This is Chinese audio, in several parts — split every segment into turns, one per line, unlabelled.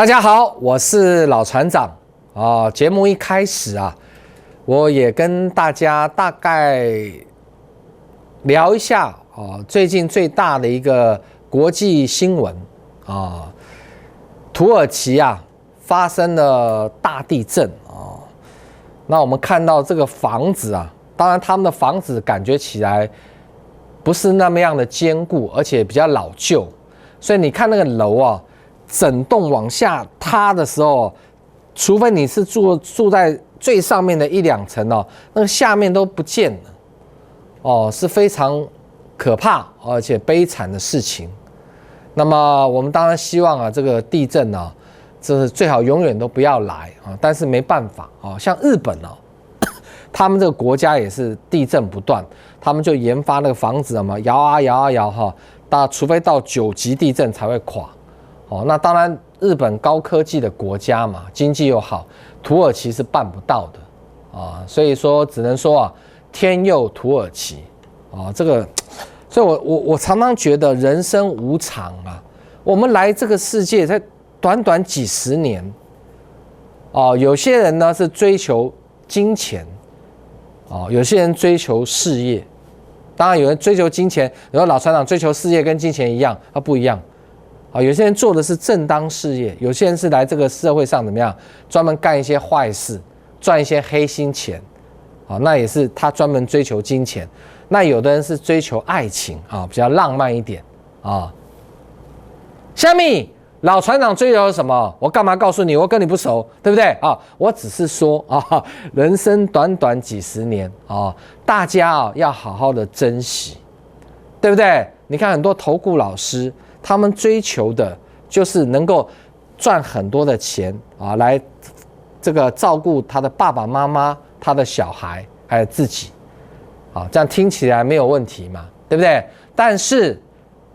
大家好，我是老船长啊。节目一开始啊，我也跟大家大概聊一下啊，最近最大的一个国际新闻啊，土耳其啊发生了大地震啊。那我们看到这个房子啊，当然他们的房子感觉起来不是那么样的坚固，而且比较老旧，所以你看那个楼啊。整栋往下塌的时候，除非你是住在最上面的一两层哦，那个下面都不见了，哦，是非常可怕而且悲惨的事情。那么我们当然希望啊，这个地震啊，这是最好永远都不要来啊，但是没办法啊，像日本啊，他们这个国家也是地震不断，他们就研发那个房子嘛，摇啊摇啊摇哈，除非到9级地震才会垮。哦，那当然，日本高科技的国家嘛，经济又好，土耳其是办不到的啊，所以说只能说啊，天佑土耳其啊，这个，所以我常常觉得人生无常啊，我们来这个世界才短短几十年，哦，有些人呢是追求金钱，哦，有些人追求事业，当然有人追求金钱，然后老船长追求事业跟金钱一样，它不一样。啊，有些人做的是正当事业，有些人是来这个社会上怎么样，专门干一些坏事，赚一些黑心钱，啊，那也是他专门追求金钱。那有的人是追求爱情啊，比较浪漫一点啊。下面老船长追求什么？我干嘛告诉你？我跟你不熟，对不对啊？我只是说啊，人生短短几十年啊，大家啊要好好的珍惜，对不对？你看很多投顾老师。他们追求的就是能够赚很多的钱啊，来这个照顾他的爸爸妈妈、他的小孩还有自己，啊，这样听起来没有问题嘛，对不对？但是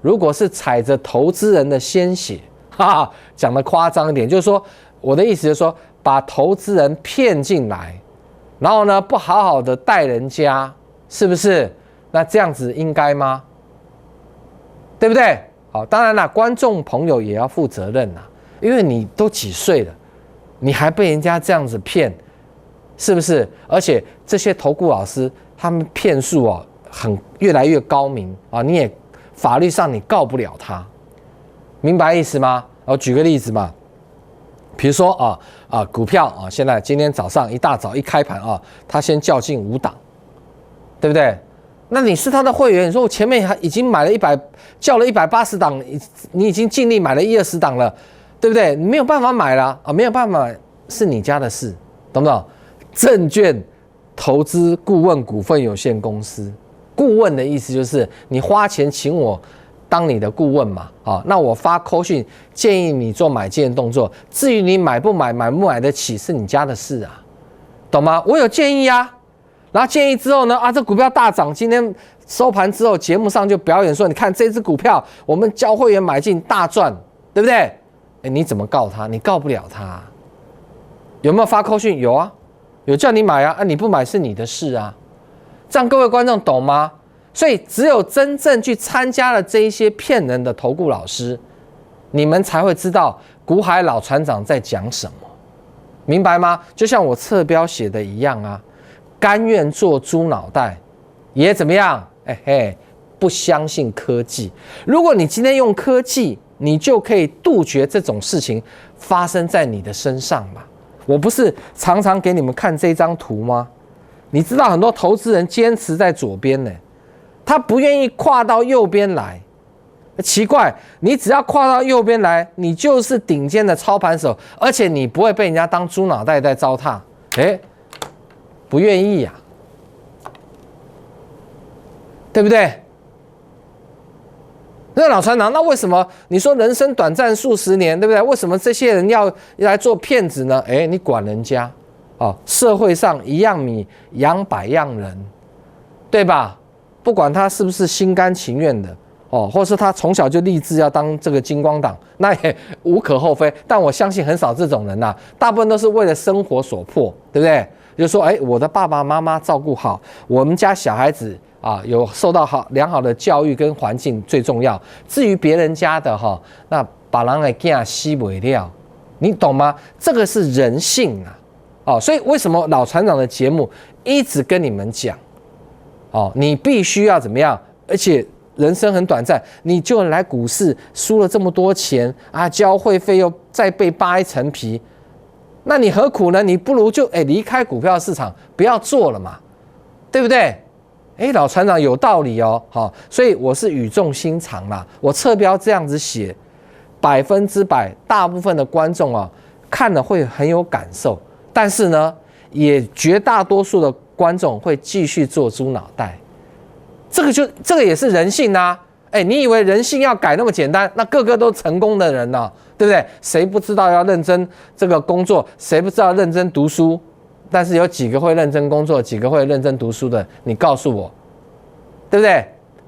如果是踩着投资人的鲜血，哈哈，讲得夸张一点，就是说我的意思就是说，把投资人骗进来，然后呢不好好的带人家，是不是？那这样子应该吗？对不对？好，当然啦，观众朋友也要负责任啦，因为你都几岁了，你还被人家这样子骗，是不是？而且这些投顾老师，他们骗术哦，越来越高明啊，你也法律上你告不了他，明白意思吗？我举个例子嘛，比如说股票啊，现在今天早上一大早一开盘啊，他先叫进5档，对不对？那你是他的会员，你说我前面已经买了叫了180档，你已经尽力买了120档了，对不对？你没有办法买了啊，没有办法买是你家的事，懂不懂？证券投资顾问股份有限公司，顾问的意思就是你花钱请我当你的顾问嘛，啊，那我发扣讯建议你做买进的动作，至于你买不买得起是你家的事啊，懂吗？我有建议啊。然后建议之后呢，这股票大涨，今天收盘之后，节目上就表演说，你看这只股票，我们教会员买进大赚，对不对？你怎么告他？你告不了他。有没有发扣讯？有啊，有叫你买啊，你不买是你的事啊。这样各位观众懂吗？所以只有真正去参加了这一些骗人的投顾老师，你们才会知道股海老船长在讲什么，明白吗？就像我侧标写的一样啊。甘愿做猪脑袋，也怎么样？不相信科技。如果你今天用科技，你就可以杜绝这种事情发生在你的身上嘛。我不是常常给你们看这张图吗？你知道很多投资人坚持在左边呢，他不愿意跨到右边来。奇怪，你只要跨到右边来，你就是顶尖的操盘手，而且你不会被人家当猪脑袋在糟蹋。不愿意呀，对不对？那老船长，那为什么你说人生短暂数十年，对不对？为什么这些人要来做骗子呢？你管人家哦，社会上一样米养百样人，对吧？不管他是不是心甘情愿的哦，或是他从小就立志要当这个金光党，那也无可厚非。但我相信很少这种人呐，大部分都是为了生活所迫，对不对？就说我的爸爸妈妈照顾好，我们家小孩子啊有受到良好的教育跟环境最重要。至于别人家的那把人给囝死不了，你懂吗？这个是人性啊，哦，所以为什么老船长的节目一直跟你们讲，哦，你必须要怎么样？而且人生很短暂，你就来股市输了这么多钱啊，交会费又再被扒一层皮，那你何苦呢？你不如就离开股票市场，不要做了嘛，对不对？老船长有道理哦，好，所以我是语重心长啦，我侧标这样子写，100%大部分的观众啊看了会很有感受，但是呢，也绝大多数的观众会继续做猪脑袋，这个也是人性啊，你以为人性要改那么简单？那个个都成功的人呢，对不对？谁不知道要认真这个工作？谁不知道认真读书？但是有几个会认真工作，几个会认真读书的？你告诉我，对不对？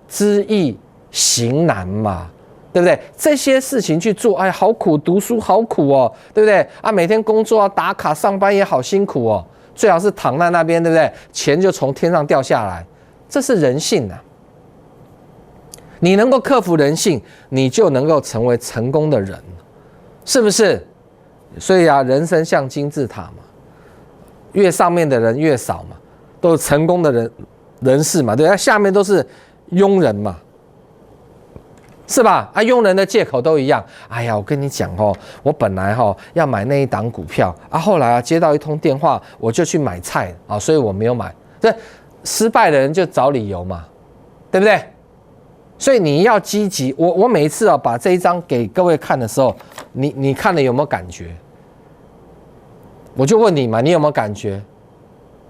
知易行难嘛，对不对？这些事情去做，好苦，读书好苦哦，对不对？啊，每天工作要打卡，上班也好辛苦哦，最好是躺在那边，对不对？钱就从天上掉下来，这是人性啊。你能够克服人性，你就能够成为成功的人，是不是？所以啊，人生像金字塔嘛。越上面的人越少嘛，都是成功的人士嘛，对吧？下面都是庸人嘛，是吧？庸人的借口都一样。哎呀，我跟你讲哦，我本来要买那一档股票啊，后来接到一通电话，我就去买菜啊，所以我没有买。这失败的人就找理由嘛，对不对？所以你要积极。我每一次把这一张给各位看的时候，你看了有没有感觉？我就问你嘛，你有没有感觉？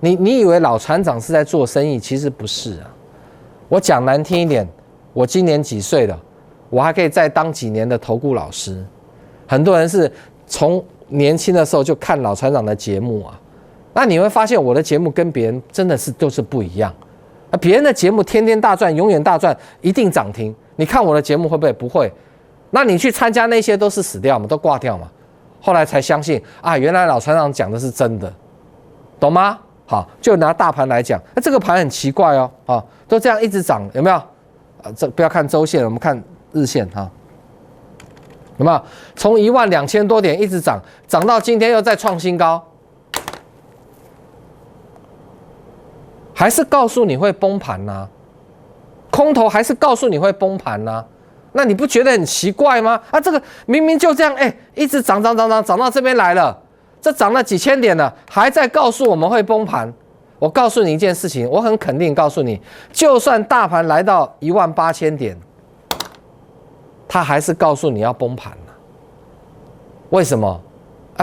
你以为老船长是在做生意，其实不是啊。我讲难听一点，我今年几岁了？我还可以再当几年的投顾老师。很多人是从年轻的时候就看老船长的节目啊，那你会发现我的节目跟别人真的是都是不一样。别人的节目天天大赚，永远大赚，一定涨停。你看我的节目会不会？不会。那你去参加那些都是死掉嘛，都挂掉嘛。后来才相信啊，原来老船长讲的是真的，懂吗？好，就拿大盘来讲，这个盘很奇怪哦，都这样一直涨，有没有？这不要看周线，我们看日线哈，有没有？从12000多点一直涨，涨到今天又再创新高，还是告诉你会崩盘呐？空头还是告诉你会崩盘呐？那你不觉得很奇怪吗？这个明明就这样，一直涨到这边来了，这涨了几千点了，还在告诉我们会崩盘。我告诉你一件事情，我很肯定告诉你，就算大盘来到18000点，他还是告诉你要崩盘了。为什么？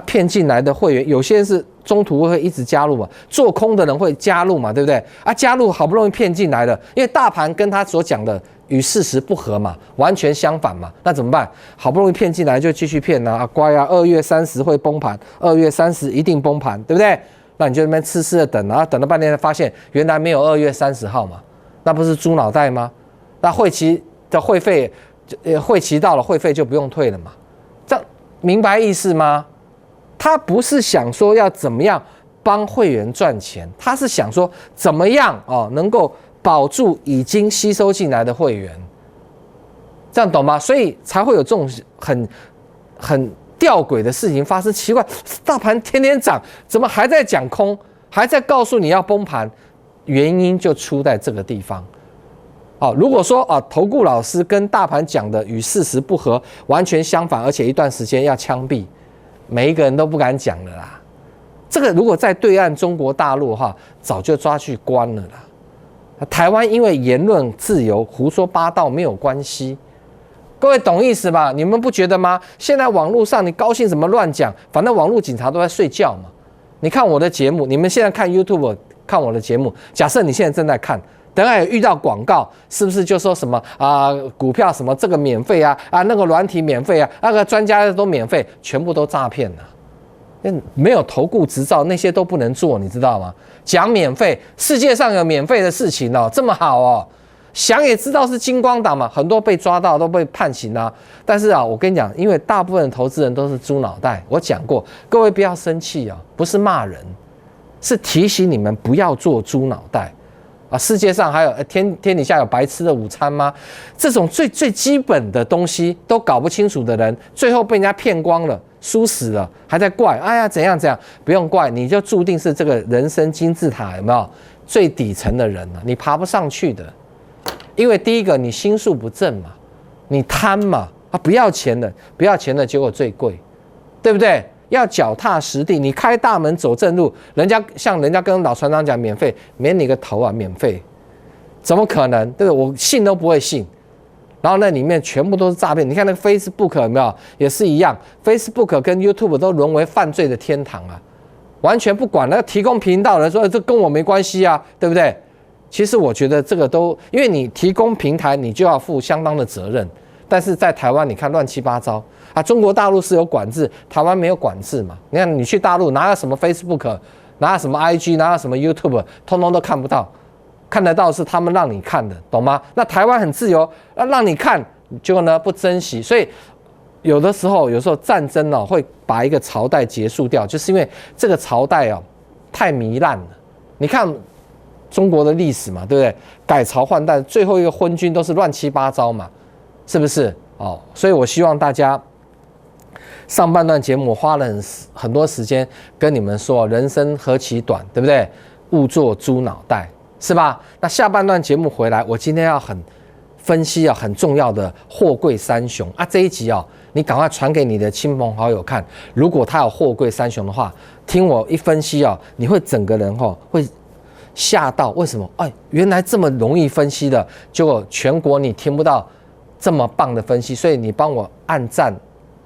骗进来的会员，有些人是中途会一直加入嘛，做空的人会加入嘛，对不对？加入好不容易骗进来的，因为大盘跟他所讲的与事实不合嘛，完全相反嘛，那怎么办？好不容易骗进来就继续骗啊，乖啊，2月30会崩盘，2月30一定崩盘，对不对？那你就那边痴痴的等，然后等了半天才发现原来没有2月30号嘛，那不是猪脑袋吗？那会期的会费，会期到了，会费就不用退了嘛，这样明白意思吗？他不是想说要怎么样帮会员赚钱，他是想说怎么样能够保住已经吸收进来的会员，这样懂吗？所以才会有这种很吊诡的事情发生。奇怪，大盘天天涨，怎么还在讲空，还在告诉你要崩盘？原因就出在这个地方。如果说投顾老师跟大盘讲的与事实不合，完全相反，而且一段时间要枪毙。每一个人都不敢讲了啦，这个如果在对岸中国大陆早就抓去关了啦。台湾因为言论自由，胡说八道没有关系，各位懂意思吧？你们不觉得吗？现在网络上你高兴什么乱讲，反正网络警察都在睡觉嘛。你看我的节目，你们现在看 YouTube 看我的节目，假设你现在正在看，等下有遇到广告，是不是就说什么股票什么这个免费那个软体免费那个专家都免费，全部都诈骗了。没有投顾执照，那些都不能做，你知道吗？讲免费，世界上有免费的事情这么好想也知道是金光党嘛，很多被抓到都被判刑但是我跟你讲，因为大部分投资人都是猪脑袋，我讲过，各位不要生气不是骂人，是提醒你们不要做猪脑袋。世界上还有天底下有白吃的午餐吗？这种最基本的东西都搞不清楚的人，最后被人家骗光了。输死了，还在怪，哎呀怎样怎样，不用怪，你就注定是这个人生金字塔有没有最底层的人啊，你爬不上去的，因为第一个你心术不正嘛，你贪嘛，不要钱的，不要钱的结果最贵，对不对？要脚踏实地，你开大门走正路，人家跟老船长讲免费，免你个头啊，免费，怎么可能？对不对？我信都不会信。然后那里面全部都是诈骗，你看那个 Facebook 有没有，也是一样 ，Facebook 跟 YouTube 都沦为犯罪的天堂啊，完全不管那个提供频道的人说这跟我没关系啊，对不对？其实我觉得这个都，因为你提供平台，你就要负相当的责任。但是在台湾，你看乱七八糟啊，中国大陆是有管制，台湾没有管制嘛。你看你去大陆，哪有什么 Facebook， 哪有什么 IG， 哪有什么 YouTube， 通通都看不到。看得到是他们让你看的，懂吗？那台湾很自由，让你看，结果呢不珍惜，所以有时候战争哦会把一个朝代结束掉，就是因为这个朝代哦太糜烂了。你看中国的历史嘛，对不对？改朝换代，最后一个昏君都是乱七八糟嘛，是不是？哦，所以我希望大家上半段节目我花了很多时间跟你们说，人生何其短，对不对？勿做猪脑袋。是吧？那下半段节目回来，我今天要很分析很重要的货柜三雄啊！这一集你赶快传给你的亲朋好友看。如果他有货柜三雄的话，听我一分析你会整个人会吓到。为什么？哎，原来这么容易分析的，结果全国你听不到这么棒的分析，所以你帮我按赞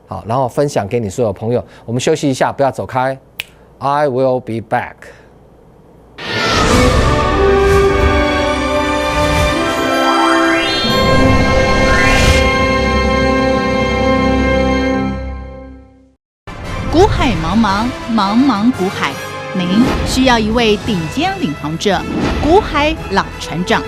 好，然后分享给你所有朋友。我们休息一下，不要走开。I will be back。
股海茫茫，茫茫股海，您需要一位顶尖领航者，股海老船长。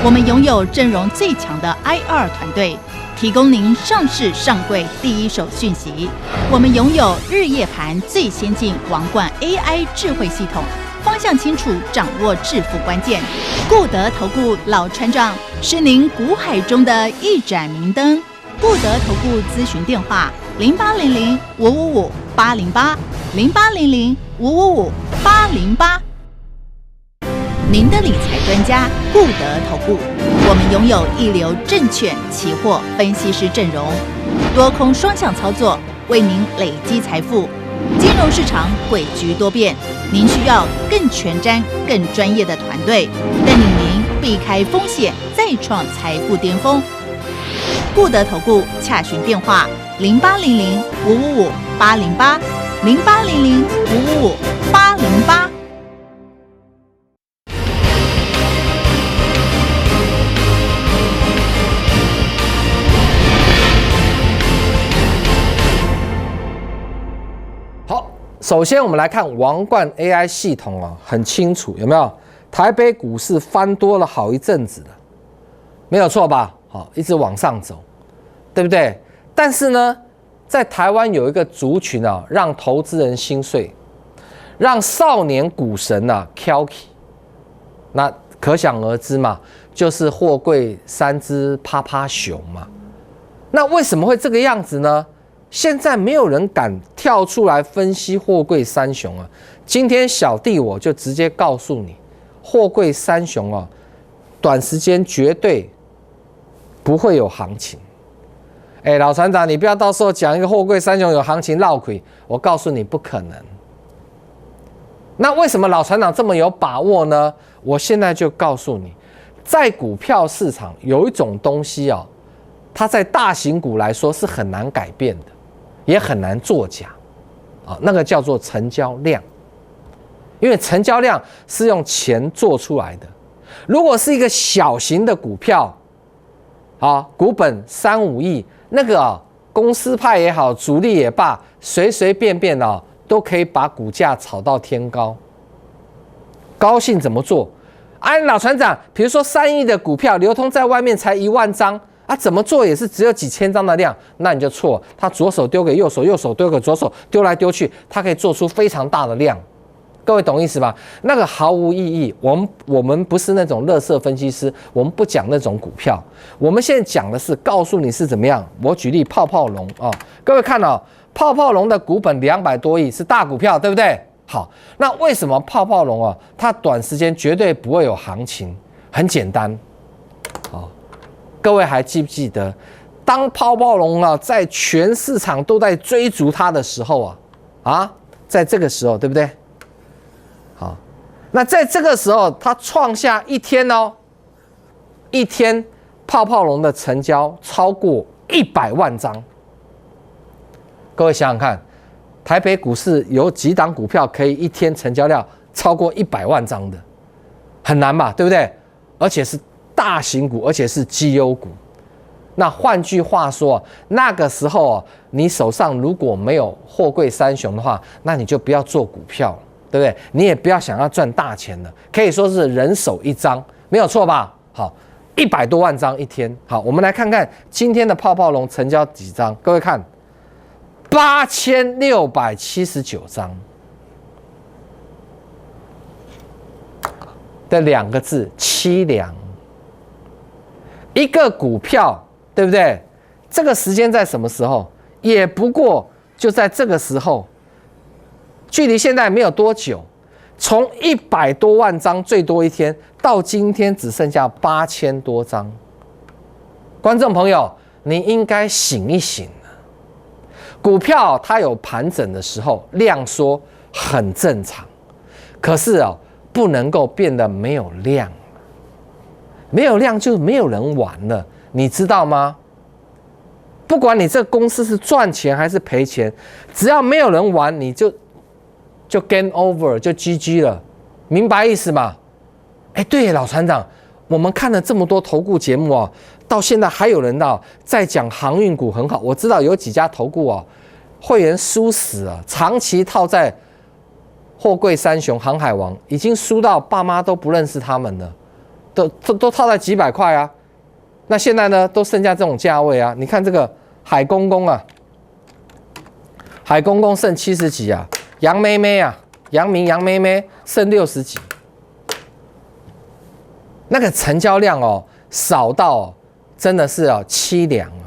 我们拥有阵容最强的 IR 团队，提供您上市上柜第一手讯息。我们拥有日夜盘最先进王冠 AI 智慧系统，方向清楚，掌握致富关键。固德投顾老船长是您股海中的一盏明灯。固德投顾咨询电话：0800-555-808，0800-555-808。您的理财专家固德投顾，我们拥有一流证券期货分析师阵容，多空双向操作，为您累积财富。金融市场诡谲多变，您需要更全瞻、更专业的团队，带领您避开风险，再创财富巅峰。固德投顾洽询电话：0800-555-808，0800-555-808。
好，首先我们来看王冠 AI 系统很清楚，有没有？台北股市翻多了好一阵子了，没有错吧？好，一直往上走，对不对？但是呢，在台湾有一个族群让投资人心碎，让少年股神挑起，那可想而知嘛，就是货柜三只趴趴熊嘛。那为什么会这个样子呢？现在没有人敢跳出来分析货柜三雄啊。今天小弟我就直接告诉你，货柜三雄短时间绝对不会有行情。老船长，你不要到时候讲一个货柜三雄有行情绕亏，我告诉你不可能。那为什么老船长这么有把握呢？我现在就告诉你，在股票市场有一种东西它在大型股来说是很难改变的，也很难作假那个叫做成交量，因为成交量是用钱做出来的。如果是一个小型的股票股本3-5亿，那个公司派也好，主力也罢，随随便便都可以把股价炒到天高。高兴怎么做？老船长，比如说3亿的股票流通在外面才1万张怎么做也是只有几千张的量，那你就错了。他左手丢给右手，右手丢给左手，丢来丢去，他可以做出非常大的量。各位懂意思吧？那个毫无意义。我们不是那种垃圾分析师，我们不讲那种股票。我们现在讲的是告诉你是怎么样。我举例泡泡龙各位看泡泡龙的股本200多亿是大股票，对不对？好，那为什么泡泡龙啊，它短时间绝对不会有行情？很简单，各位还记不记得，当泡泡龙啊在全市场都在追逐它的时候在这个时候，对不对？好，那在这个时候，它创下一天泡泡龙的成交超过100万张。各位想想看，台北股市有几档股票可以一天成交量超过100万张的？很难吧，对不对？而且是大型股，而且是绩优股。那换句话说，那个时候你手上如果没有货柜三雄的话，那你就不要做股票了，对不对？你也不要想要赚大钱了，可以说是人手一张，没有错吧？好，100多万张一天。好，我们来看看今天的泡泡龙成交几张？各位看，8679张的2个字，凄凉。一个股票，对不对？这个时间在什么时候？也不过就在这个时候，距离现在没有多久，从100多万张最多一天，到今天只剩下8000多张。观众朋友，你应该醒一醒了。股票它有盘整的时候，量缩很正常，可是不能够变得没有量。没有量就没有人玩了，你知道吗？不管你这公司是赚钱还是赔钱，只要没有人玩，你就 game over， 就 GG 了，明白意思吗？对，老船长，我们看了这么多投顾节目到现在还有人在讲航运股很好。我知道有几家投顾会员输死了，长期套在货柜三雄、航海王，已经输到爸妈都不认识他们了。都套在几百块啊，那现在呢都剩下这种价位啊。你看这个海公公海公公剩70几啊，杨妹妹杨明妹妹剩60几，那个成交量少到真的是凄凉啊。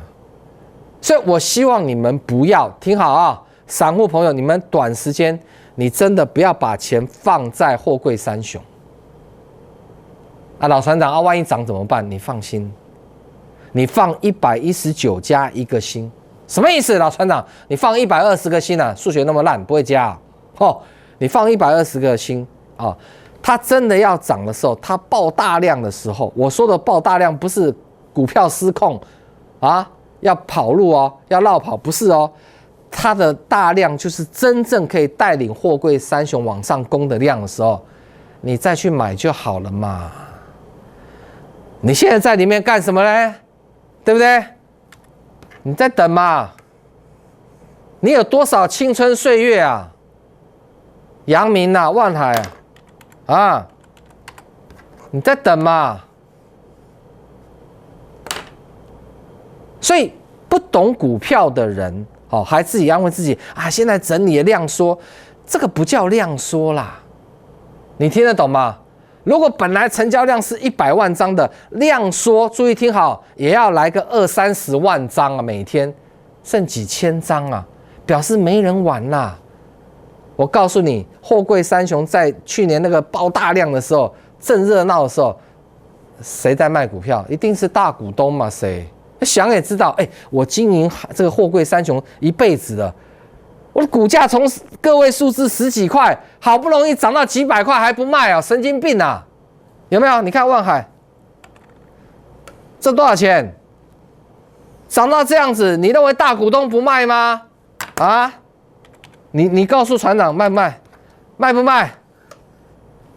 所以我希望你们不要听好散户朋友，你们短时间你真的不要把钱放在货柜三雄。老船长万一涨怎么办？你放心，你放119加1个星，什么意思？老船长，你放120个星数学那么烂，不会加你放120个星它真的要涨的时候，它爆大量的时候，我说的爆大量不是股票失控要跑路要绕跑，不是它的大量就是真正可以带领货柜三雄往上攻的量的时候，你再去买就好了嘛。你现在在里面干什么呢？对不对？你在等嘛？你有多少青春岁月啊？阳明万海你在等嘛？所以不懂股票的人还自己安慰自己现在整理的量缩，这个不叫量缩啦，你听得懂吗？如果本来成交量是100万张的量缩，注意听好，也要来个20-30万张每天剩几千张表示没人玩啦。我告诉你，货柜三雄在去年那个爆大量的时候，正热闹的时候，谁在卖股票？一定是大股东嘛？谁想也知道，我经营这个货柜三雄一辈子了。我的股价从个位数字10几块，好不容易涨到几百块还不卖神经病啊！有没有？你看万海，这多少钱？涨到这样子，你认为大股东不卖吗？你告诉船长卖不卖？卖不卖？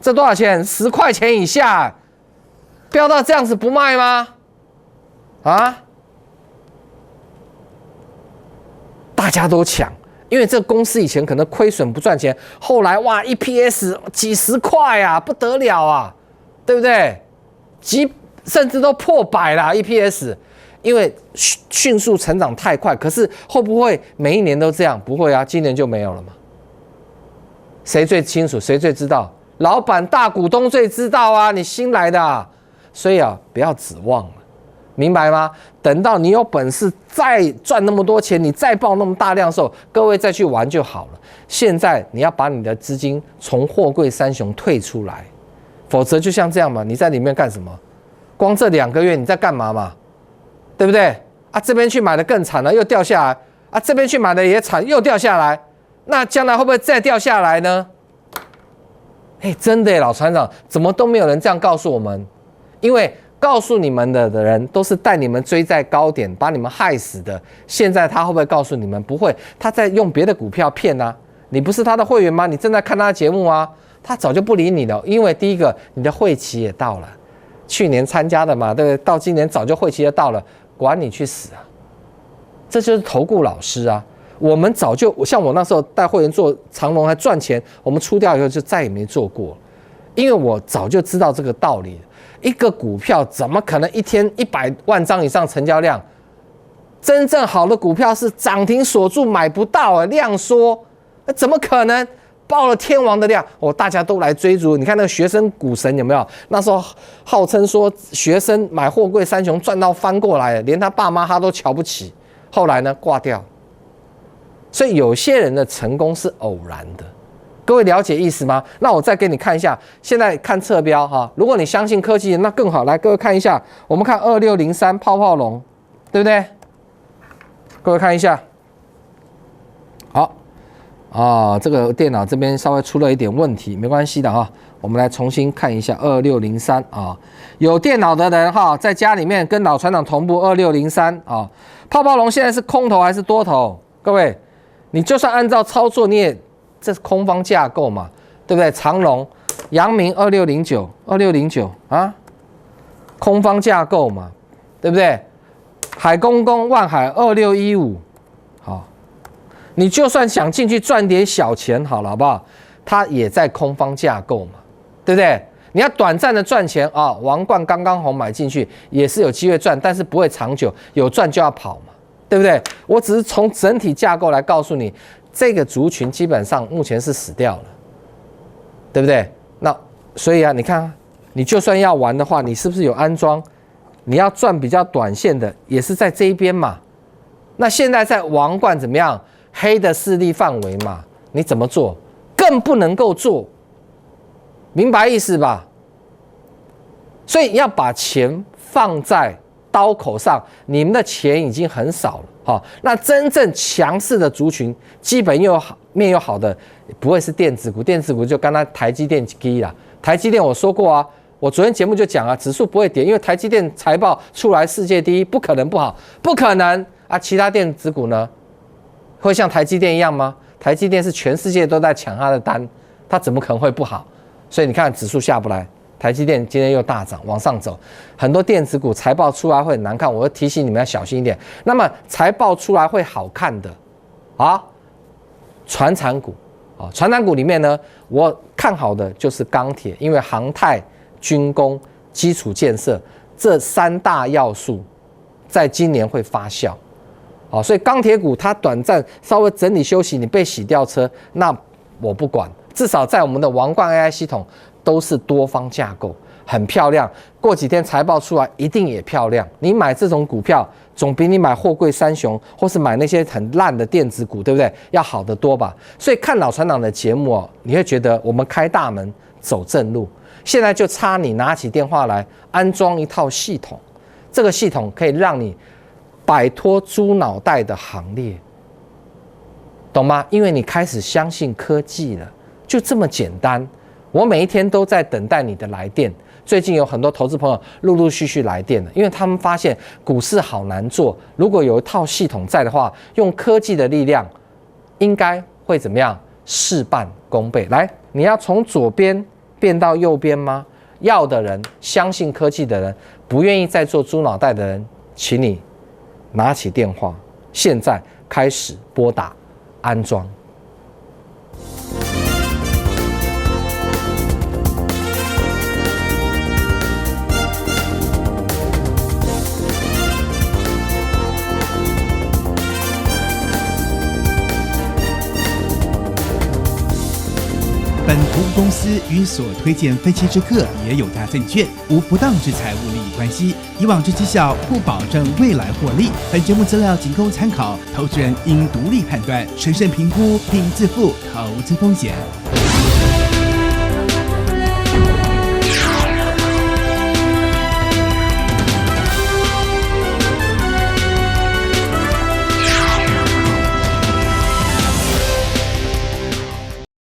这多少钱？10块钱以下，飙到这样子不卖吗？大家都抢。因为这个公司以前可能亏损不赚钱，后来EPS 几十块不得了对不对？甚至都破100啦 EPS， 因为迅速成长太快。可是会不会每一年都这样？不会今年就没有了嘛？谁最清楚？谁最知道？老板大股东最知道你新来的所以不要指望了。明白吗？等到你有本事再赚那么多钱，你再爆那么大量的时候，各位再去玩就好了。现在你要把你的资金从货柜三雄退出来，否则就像这样嘛，你在里面干什么？光这2个月你在干嘛嘛？对不对？啊，这边去买的更惨了，又掉下来啊，这边去买的也惨，又掉下来。那将来会不会再掉下来呢？真的耶，老船长，怎么都没有人这样告诉我们？因为告诉你们的人都是带你们追在高点，把你们害死的。现在他会不会告诉你们？不会，他在用别的股票骗啊。你不是他的会员吗？你正在看他的节目啊，他早就不理你了。因为第一个，你的会期也到了，去年参加的嘛，对不对？到今年早就会期也到了，管你去死啊！这就是投顾老师啊。我们早就像我那时候带会员做长荣还赚钱，我们出掉以后就再也没做过，因为我早就知道这个道理。一个股票怎么可能一天100万张以上成交量？真正好的股票是涨停锁住买不到量缩，怎么可能？爆了天王的量，大家都来追逐。你看那个学生股神有没有？那时候号称说学生买货柜三雄赚到翻过来了，连他爸妈他都瞧不起。后来呢，挂掉。所以有些人的成功是偶然的，各位了解意思吗？那我再给你看一下，现在看侧标哈。如果你相信科技，那更好。来，各位看一下，我们看2603泡泡龙，对不对？各位看一下，好这个电脑这边稍微出了一点问题，没关系的哈。我们来重新看一下2603啊，有电脑的人哈，在家里面跟老船长同步2603啊。泡泡龙现在是空头还是多头？各位。你就算按照操作，你也这是空方架构嘛，对不对？长荣、阳明2609啊，空方架构嘛，对不对？海公公、万海2615，好，你就算想进去赚点小钱好了，好不好？它也在空方架构嘛，对不对？你要短暂的赚钱啊，王冠刚刚红买进去也是有机会赚，但是不会长久，有赚就要跑嘛。对不对？我只是从整体架构来告诉你，这个族群基本上目前是死掉了，对不对？那所以啊，你看，你就算要玩的话，你是不是有安装？你要赚比较短线的，也是在这一边嘛。那现在在王冠怎么样？黑的势力范围嘛，你怎么做？更不能够做，明白意思吧？所以要把钱放在刀口上，你们的钱已经很少了，好，那真正强势的族群，基本又好，面又好的，不会是电子股，电子股就刚才台积电低啦，台积电我说过啊，我昨天节目就讲啊，指数不会跌，因为台积电财报出来世界第一，不可能不好，不可能啊，其他电子股呢，会像台积电一样吗？台积电是全世界都在抢它的单，它怎么可能会不好？所以你看指数下不来。台积电今天又大涨，往上走，很多电子股财报出来会很难看，我会提醒你们要小心一点。那么财报出来会好看的啊，传产股啊，传产股里面呢，我看好的就是钢铁，因为航太、军工、基础建设这3大要素，在今年会发酵。好，所以钢铁股它短暂稍微整理休息，你被洗掉车，那我不管，至少在我们的王冠 AI 系统。都是多方架构，很漂亮。过几天财报出来，一定也漂亮。你买这种股票，总比你买货柜三雄，或是买那些很烂的电子股，对不对？要好得多吧？所以看老船长的节目哦，你会觉得我们开大门走正路。现在就差你拿起电话来安装一套系统，这个系统可以让你摆脱猪脑袋的行列，懂吗？因为你开始相信科技了，就这么简单。我每一天都在等待你的来电。最近有很多投资朋友陆陆续续来电了，因为他们发现股市好难做。如果有一套系统在的话，用科技的力量，应该会怎么样？事半功倍。来，你要从左边变到右边吗？要的人，相信科技的人，不愿意再做猪脑袋的人，请你拿起电话，现在开始拨打安装。
本投顾公司与所推荐分析之客也有价证券，无不当之财务利益关系。以往之绩效不保证未来获利。本节目资料仅供参考，投资人应独立判断、审慎评估并自负投资风险。